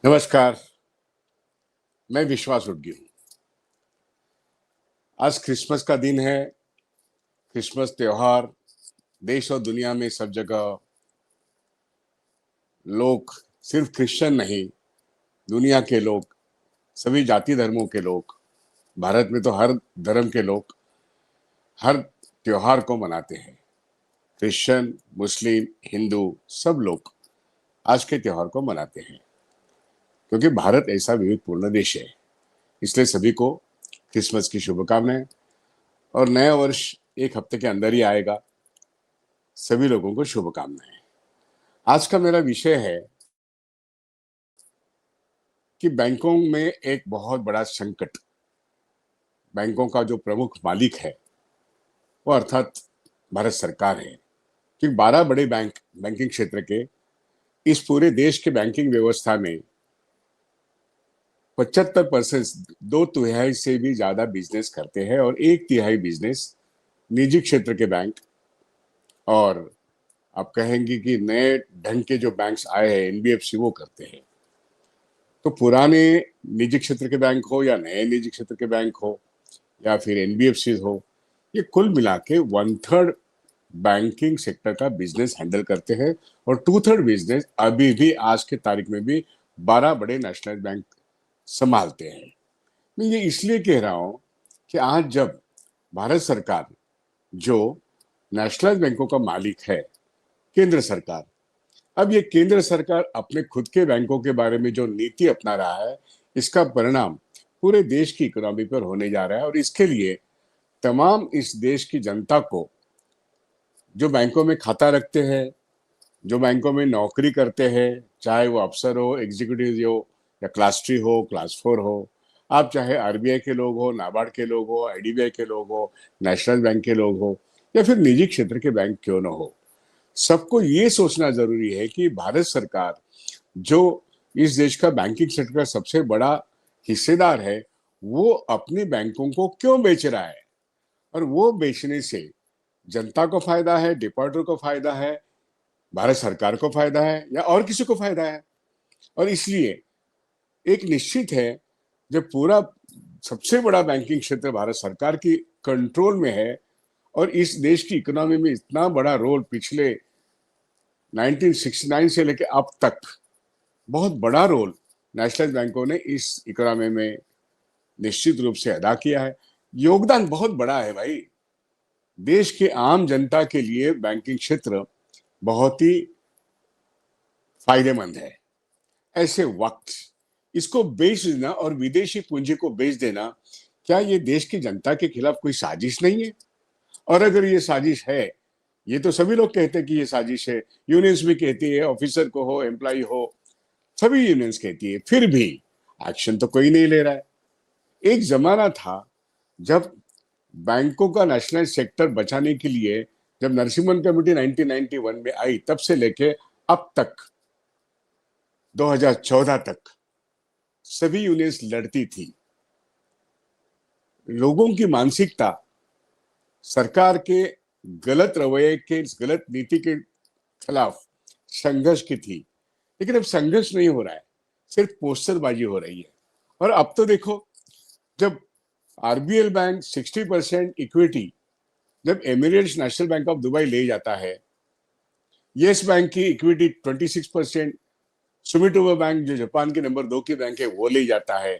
नमस्कार। मैं विश्वास उडगी हूँ। आज क्रिसमस का दिन है। क्रिसमस त्योहार देश और दुनिया में सब जगह लोग, सिर्फ क्रिश्चियन नहीं, दुनिया के लोग, सभी जाति धर्मों के लोग, भारत में तो हर धर्म के लोग हर त्योहार को मनाते हैं। क्रिश्चियन, मुस्लिम, हिंदू सब लोग आज के त्योहार को मनाते हैं, क्योंकि भारत ऐसा विविधपूर्ण देश है। इसलिए सभी को क्रिसमस की शुभकामनाएं। और नया वर्ष एक हफ्ते के अंदर ही आएगा। सभी लोगों को शुभकामनाएं। आज का मेरा विषय है कि बैंकों में एक बहुत बड़ा संकट, बैंकों का जो प्रमुख मालिक है वो अर्थात भारत सरकार है। कि 12 बड़े बैंकिंग क्षेत्र के इस पूरे देश के बैंकिंग व्यवस्था में 75%, 2/3 से भी ज्यादा बिजनेस करते हैं और 1/3 बिजनेस निजी क्षेत्र के बैंक और आप कहेंगे कि नए ढंग के जो बैंक्स आए हैं, एनबीएफसी, वो करते हैं। तो पुराने निजी क्षेत्र के बैंक हो या नए निजी क्षेत्र के बैंक हो या फिर एनबीएफसी हो, ये कुल मिला के 1/3 बैंकिंग सेक्टर का बिजनेस हैंडल करते हैं और 2/3 बिजनेस अभी भी आज के तारीख में भी 12 बड़े नेशनल बैंक संभालते हैं। मैं ये इसलिए कह रहा हूं कि आज जब भारत सरकार, जो नेशनल बैंकों का मालिक है, केंद्र सरकार, अब ये केंद्र सरकार अपने खुद के बैंकों के बारे में जो नीति अपना रहा है, इसका परिणाम पूरे देश की इकोनॉमी पर होने जा रहा है। और इसके लिए तमाम इस देश की जनता को, जो बैंकों में खाता रखते हैं, जो बैंकों में नौकरी करते हैं, चाहे वो अफसर हो, एग्जीक्यूटिव हो, या क्लास 3 हो, क्लास 4 हो, आप चाहे आरबीआई के लोग हो, नाबार्ड के लोग हो, आईडीबीआई के लोग हो, नेशनल बैंक के लोग हो, या फिर निजी क्षेत्र के बैंक क्यों ना हो, सबको ये सोचना जरूरी है कि भारत सरकार, जो इस देश का बैंकिंग सेक्टर का सबसे बड़ा हिस्सेदार है, वो अपने बैंकों को क्यों बेच रहा है। और वो बेचने से जनता को फायदा है, डिपॉजिटर को फायदा है, भारत सरकार को फायदा है, या और किसी को फायदा है। और इसलिए एक निश्चित है, जब पूरा सबसे बड़ा बैंकिंग क्षेत्र भारत सरकार की कंट्रोल में है और इस देश की इकोनॉमी में इतना बड़ा रोल पिछले 1969 से लेकर अब तक बहुत बड़ा रोल नेशनल बैंकों ने इस इकोनॉमी में निश्चित रूप से अदा किया है। योगदान बहुत बड़ा है भाई। देश के आम जनता के लिए बैंकिंग क्षेत्र बहुत ही फायदेमंद है। ऐसे वक्त इसको बेच देना और विदेशी पूंजी को बेच देना, क्या ये देश की जनता के खिलाफ कोई साजिश नहीं है? और अगर ये साजिश है, ये तो सभी लोग कहते हैं कि ये साजिश है, यूनियंस भी कहती है, ऑफिसर को हो, एम्प्लॉय हो, सभी यूनियंस कहती है, फिर भी एक्शन तो कोई नहीं ले रहा है। एक जमाना था जब बैंकों का नेशनल सेक्टर बचाने के लिए, जब नरसिम्हन कमेटी 1991 में आई, तब से लेके अब तक 2014 तक सभी यूनियंस लड़ती थी। लोगों की मानसिकता सरकार के गलत रवैये के, गलत नीति के खिलाफ संघर्ष की थी। लेकिन अब संघर्ष नहीं हो रहा है, सिर्फ पोस्टरबाजी हो रही है। और अब तो देखो, जब आरबीएल बैंक 60% इक्विटी जब Emirates national bank of Dubai ले जाता है, येस बैंक की इक्विटी 26%, सुमिटोमो बैंक जो जापान के नंबर 2 की बैंक है वो ले जाता है,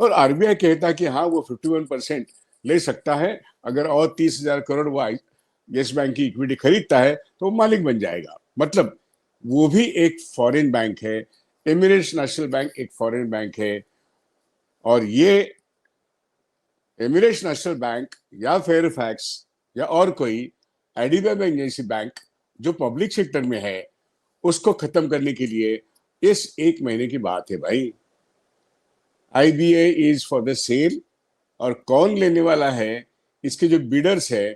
और आरबीआई कहता है कि हाँ वो 51% ले सकता है, अगर और 30,000 करोड़ वो येस बैंक की इक्विटी खरीदता है तो वो मालिक बन जाएगा। मतलब वो भी एक फॉरेन बैंक है, एमिरेट्स नेशनल बैंक एक फॉरेन बैंक है। और ये एमिरेट्स नेशनल बैंक या फेयरफैक्स या और कोई आईडीबीआई बैंक जैसी बैंक जो पब्लिक सेक्टर में है, उसको खत्म करने के लिए इस एक महीने की बात है भाई। IBA is for the sale, और कौन लेने वाला है, इसके जो बिडर्स है,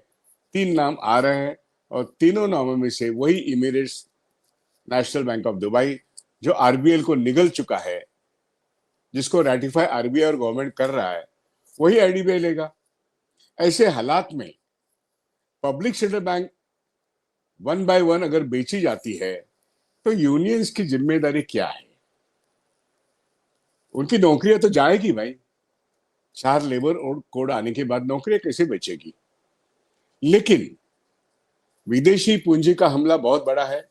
3 नाम आ रहे हैं, और तीनों नामों में से वही emirates national bank of Dubai, जो आरबीएल को निगल चुका है, जिसको रेटिफाई आरबीआई और गवर्नमेंट कर रहा है, वही आईडीबीआई लेगा। ऐसे हालात में पब्लिक सेक्टर बैंक 1 बाय 1 अगर बेची जाती है, तो यूनियंस की जिम्मेदारी क्या है? उनकी नौकरियां तो जाएगी भाई। 4 लेबर और कोड आने के बाद नौकरियां कैसे बचेगी? लेकिन विदेशी पूंजी का हमला बहुत बड़ा है।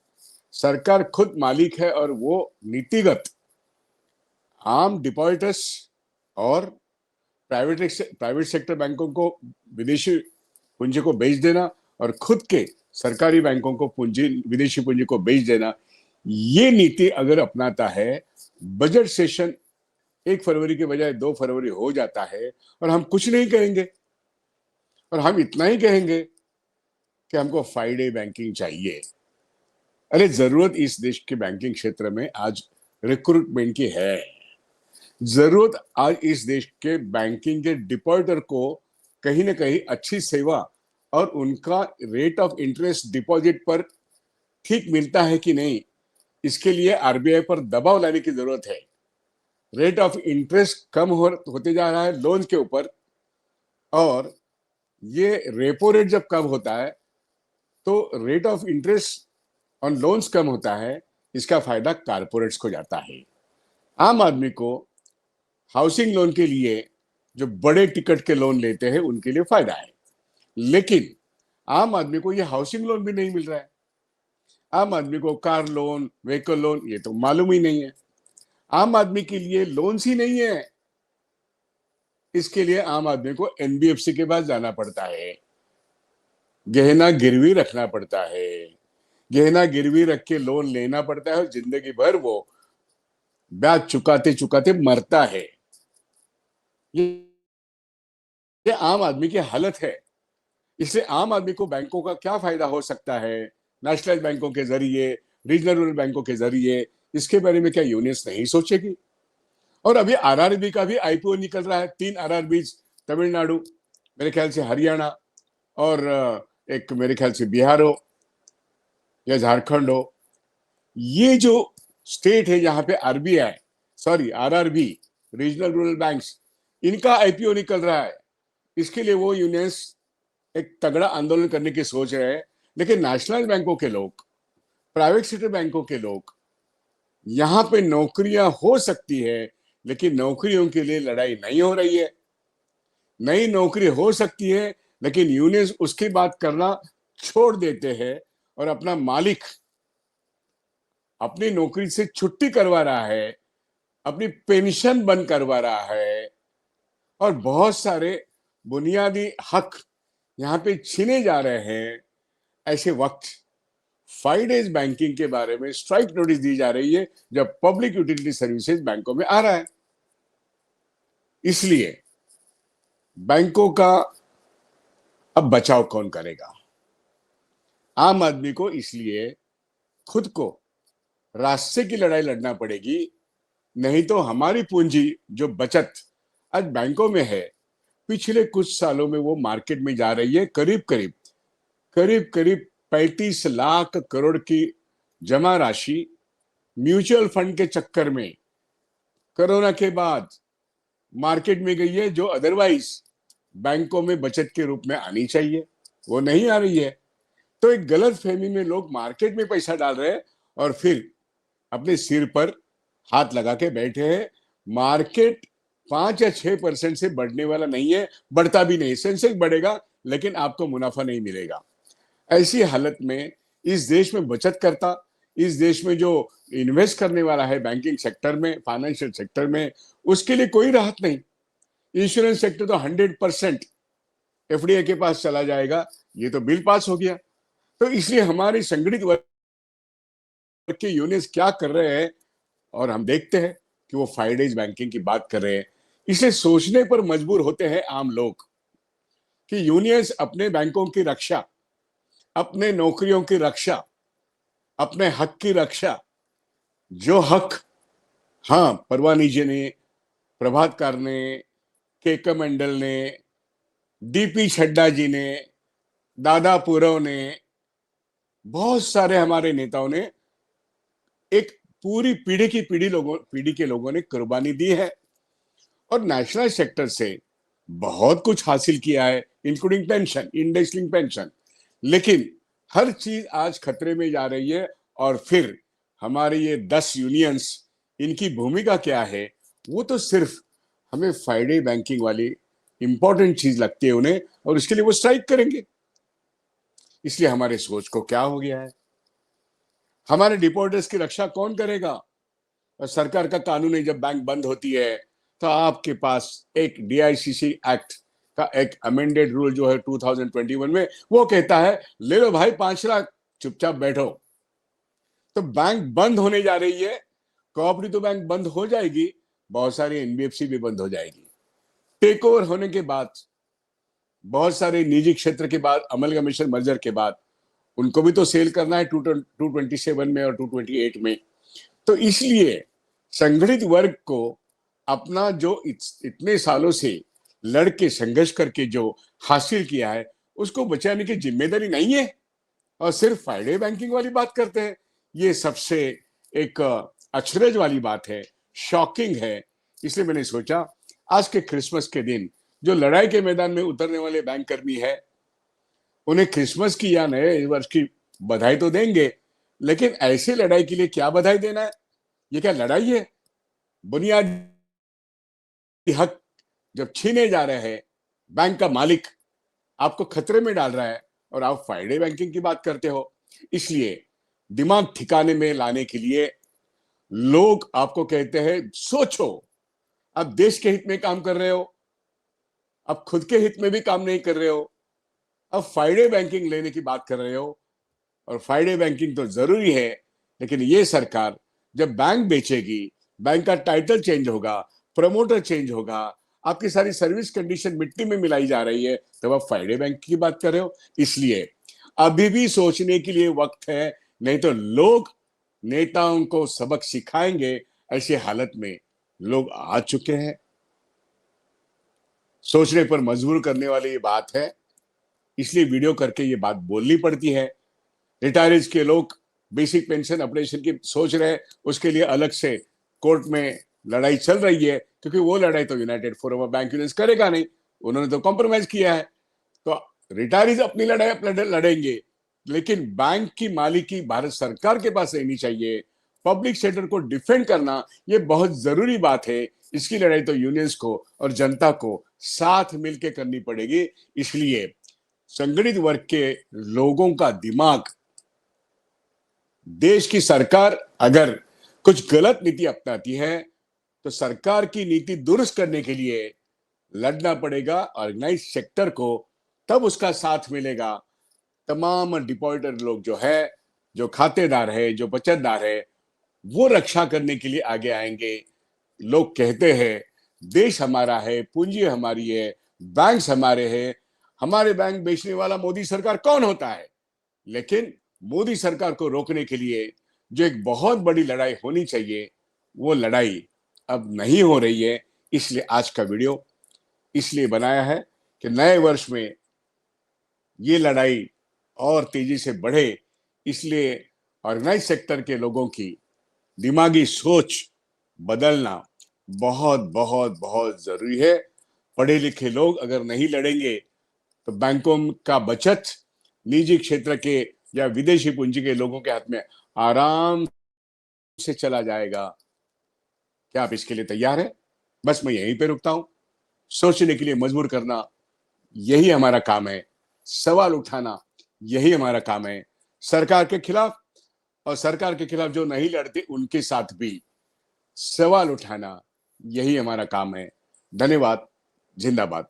सरकार खुद मालिक है और वो नीतिगत आम डिपॉजिटर्स और प्राइवेट सेक्टर बैंकों को विदेशी पूंजी को बेच देना और खुद के सरकारी बैंकों को पूंजी विदेशी पूंजी को बेच देना, ये नीति अगर अपनाता है, बजट सेशन 1 फरवरी के बजाय 2 फरवरी हो जाता है और हम कुछ नहीं कहेंगे और हम इतना ही कहेंगे कि हमको फ्राइडे बैंकिंग चाहिए। अरे जरूरत इस देश के बैंकिंग क्षेत्र में आज रिक्रूटमेंट की है। जरूरत आज इस देश के बैंकिंग के डिपॉजिटर को कहीं ना कहीं अच्छी सेवा और उनका रेट ऑफ इंटरेस्ट डिपॉजिट पर ठीक मिलता है कि नहीं, इसके लिए आरबीआई पर दबाव लाने की जरूरत है। रेट ऑफ इंटरेस्ट कम होते जा रहा है लोन के ऊपर, और ये रेपो रेट जब कम होता है तो rate of interest on loans कम होता है। इसका फायदा कारपोरेट्स को जाता है। आम आदमी को हाउसिंग लोन के लिए जो बड़े टिकट के लोन लेते हैं उनके लिए फायदा है, लेकिन आम आदमी को ये हाउसिंग लोन भी नहीं मिल रहा है। आम आदमी को कार लोन, व्हीकल लोन ये तो मालूम ही नहीं है। आम आदमी के लिए लोन्स ही नहीं है। इसके लिए आम आदमी को एनबीएफसी के पास जाना पड़ता है, गहना गिरवी रखना पड़ता है, गहना गिरवी रख के लोन लेना पड़ता है और जिंदगी भर वो ब्याज चुकाते चुकाते मरता है। ये आम आदमी की हालत है। इसलिए आम आदमी को बैंकों का क्या फायदा हो सकता है, नेशनल बैंकों के जरिए, रीजनल रूरल बैंकों के जरिए, इसके बारे में क्या यूनियंस नहीं सोचेगी? और अभी आरआरबी का भी आईपीओ निकल रहा है। 3 आरआरबी, तमिलनाडु, मेरे ख्याल से हरियाणा और एक मेरे ख्याल से बिहार हो या झारखंड हो। ये जो स्टेट है जहां पे आरआरबी, रीजनल रूरल बैंक्स, इनका आईपीओ निकल रहा है। इसके लिए वो यूनियंस एक तगड़ा आंदोलन करने की सोच रहे हैं। लेकिन नेशनल बैंकों के लोग, प्राइवेट सेक्टर बैंकों के लोग, यहां पे नौकरियां हो सकती है लेकिन नौकरियों के लिए लड़ाई नहीं हो रही है। नई नौकरी हो सकती है लेकिन यूनियंस उसकी बात करना छोड़ देते हैं और अपना मालिक अपनी नौकरी से छुट्टी करवा रहा है, अपनी पेंशन बंद करवा रहा है और बहुत सारे बुनियादी हक यहाँ पे छीने जा रहे हैं। ऐसे वक्त फ्राइडेज बैंकिंग के बारे में स्ट्राइक नोटिस दी जा रही है जब पब्लिक यूटिलिटी सर्विसेज बैंकों में आ रहा है। इसलिए बैंकों का अब बचाव कौन करेगा? आम आदमी को इसलिए खुद को रास्ते की लड़ाई लड़ना पड़ेगी, नहीं तो हमारी पूंजी जो बचत आज बैंकों में है, पिछले कुछ सालों में वो मार्केट में जा रही है। करीब करीब 35 लाख करोड़ की जमा राशि म्यूचुअल फंड के चक्कर में कोरोना के बाद मार्केट में गई है, जो अदरवाइज बैंकों में बचत के रूप में आनी चाहिए, वो नहीं आ रही है। तो एक गलत फहमी में लोग मार्केट में पैसा डाल रहे हैं और फिर अपने सिर पर हाथ लगा के बैठे हैं। मार्केट 5 या 6% से बढ़ने वाला नहीं है, बढ़ता भी नहीं। सेंसेक्स बढ़ेगा लेकिन आपको मुनाफा नहीं मिलेगा। ऐसी हालत में इस देश में बचत करता, इस देश में जो इन्वेस्ट करने वाला है बैंकिंग सेक्टर में, फाइनेंशियल सेक्टर में, उसके लिए कोई राहत नहीं। इंश्योरेंस सेक्टर तो 100% एफडीआई के पास चला जाएगा। ये तो बिल पास हो गया। तो इसलिए हमारी संगठित वर्ग के यूनियंस क्या कर रहे हैं, और हम देखते हैं कि वो फ्राइडेज बैंकिंग की बात कर रहे हैं। इसलिए सोचने पर मजबूर होते हैं आम लोग कि यूनियंस अपने बैंकों की रक्षा, अपने नौकरियों की रक्षा, अपने हक की रक्षा, जो हक, हाँ, परवानी जी ने, प्रभातकार ने, केके मंडल ने, डीपी छड्डा जी ने, दादा पूरव ने, बहुत सारे हमारे नेताओं ने, एक पूरी पीढ़ी के लोगों ने कुर्बानी दी है और नेशनल सेक्टर से बहुत कुछ हासिल किया है, including pension, index linked pension. लेकिन हर चीज आज खतरे में जा रही है और फिर हमारे ये 10 यूनियंस, इनकी भूमिका क्या है वो तो सिर्फ हमें फ्राइडे बैंकिंग वाली इंपॉर्टेंट चीज लगती है उन्हें, और इसके लिए वो स्ट्राइक करेंगे। इसलिए हमारे सोच को क्या हो गया है, हमारे डिपॉजिटर्स की रक्षा कौन करेगा? और सरकार का कानून है, जब बैंक बंद होती है तो आपके पास एक डीआईसीसी एक्ट का एक अमेंडेड रूल जो है 2021 में, वो कहता है ले लो भाई 5 लाख, चुपचाप बैठो। तो बैंक बंद होने जा रही है, कोऑपरेटिव बैंक बंद हो जाएगी, बहुत सारी एनबीएफसी भी बंद हो जाएगी। टेक ओवर होने के बाद, बहुत सारे निजी क्षेत्र के बाद, अमलगमेशन मर्जर के बाद, उनको भी तो सेल करना है 227 में और 228 में। तो इसलिए संगठित वर्ग को अपना जो इतने सालों से लड़के संघर्ष करके जो हासिल किया है, उसको बचाने की जिम्मेदारी नहीं है, और सिर्फ फ्राइडे बैंकिंग वाली बात करते हैं। ये सबसे एक अचरज वाली बात है, शॉकिंग है। इसलिए मैंने सोचा आज के क्रिसमस के दिन जो लड़ाई के मैदान में उतरने वाले बैंक कर्मी है, उन्हें क्रिसमस की या नए वर्ष की बधाई तो देंगे, लेकिन ऐसी लड़ाई के लिए क्या बधाई देना है? ये क्या लड़ाई है? बुनियादी हक जब छीने जा रहे हैं, बैंक का मालिक आपको खतरे में डाल रहा है, और आप फ्राइडे बैंकिंग की बात करते हो। इसलिए दिमाग ठिकाने में लाने के लिए लोग आपको कहते हैं सोचो, अब देश के हित में काम कर रहे हो, अब खुद के हित में भी काम नहीं कर रहे हो, अब फ्राइडे बैंकिंग लेने की बात कर रहे हो। और फ्राइडे बैंकिंग तो जरूरी है, लेकिन ये सरकार जब बैंक बेचेगी, बैंक का टाइटल चेंज होगा, प्रमोटर चेंज होगा, आपकी सारी सर्विस कंडीशन मिट्टी में मिलाई जा रही है, तब आप फ्राइडे बैंक की बात कर रहे हो। इसलिए अभी भी सोचने के लिए वक्त है, नहीं तो लोग नेताओं को सबक सिखाएंगे। ऐसी हालत में लोग आ चुके हैं। सोचने पर मजबूर करने वाली ये बात है, इसलिए वीडियो करके ये बात बोलनी पड़ती है। रिटायरीज के लोग बेसिक पेंशन अपडेशन की सोच रहे हैं, उसके लिए अलग से कोर्ट में लड़ाई चल रही है, क्योंकि वो लड़ाई तो United forum of bank unions करेगा नहीं, उन्होंने तो कॉम्प्रोमाइज किया है। तो रिटायरीज अपनी लड़ाई अपने लड़ेंगे, लेकिन बैंक की मालिकी भारत सरकार के पास रहनी चाहिए। पब्लिक सेक्टर को डिफेंड करना ये बहुत जरूरी बात है। इसकी लड़ाई तो यूनियंस को और जनता को साथ मिलकर करनी पड़ेगी। इसलिए संगठित वर्ग के लोगों का दिमाग, देश की सरकार अगर कुछ गलत नीति अपनाती है तो सरकार की नीति दुरुस्त करने के लिए लड़ना पड़ेगा ऑर्गेनाइज सेक्टर को, तब उसका साथ मिलेगा। तमाम डिपॉजिटर लोग जो है, जो खातेदार है, जो बचतदार है, वो रक्षा करने के लिए आगे आएंगे। लोग कहते हैं देश हमारा है, पूंजी हमारी है, बैंक हमारे हैं, हमारे बैंक बेचने वाला मोदी सरकार कौन होता है? लेकिन मोदी सरकार को रोकने के लिए जो एक बहुत बड़ी लड़ाई होनी चाहिए, वो लड़ाई अब नहीं हो रही है। इसलिए आज का वीडियो इसलिए बनाया है कि नए वर्ष में ये लड़ाई और तेजी से बढ़े। इसलिए ऑर्गेनाइज सेक्टर के लोगों की दिमागी सोच बदलना बहुत बहुत बहुत जरूरी है। पढ़े लिखे लोग अगर नहीं लड़ेंगे तो बैंकों का बचत निजी क्षेत्र के या विदेशी पूंजी के लोगों के हाथ में आराम से चला जाएगा। क्या आप इसके लिए तैयार हैं? बस मैं यहीं पे रुकता हूं। सोचने के लिए मजबूर करना यही हमारा काम है, सवाल उठाना यही हमारा काम है। सरकार के खिलाफ और सरकार के खिलाफ जो नहीं लड़ते उनके साथ भी सवाल उठाना यही हमारा काम है। धन्यवाद। जिंदाबाद।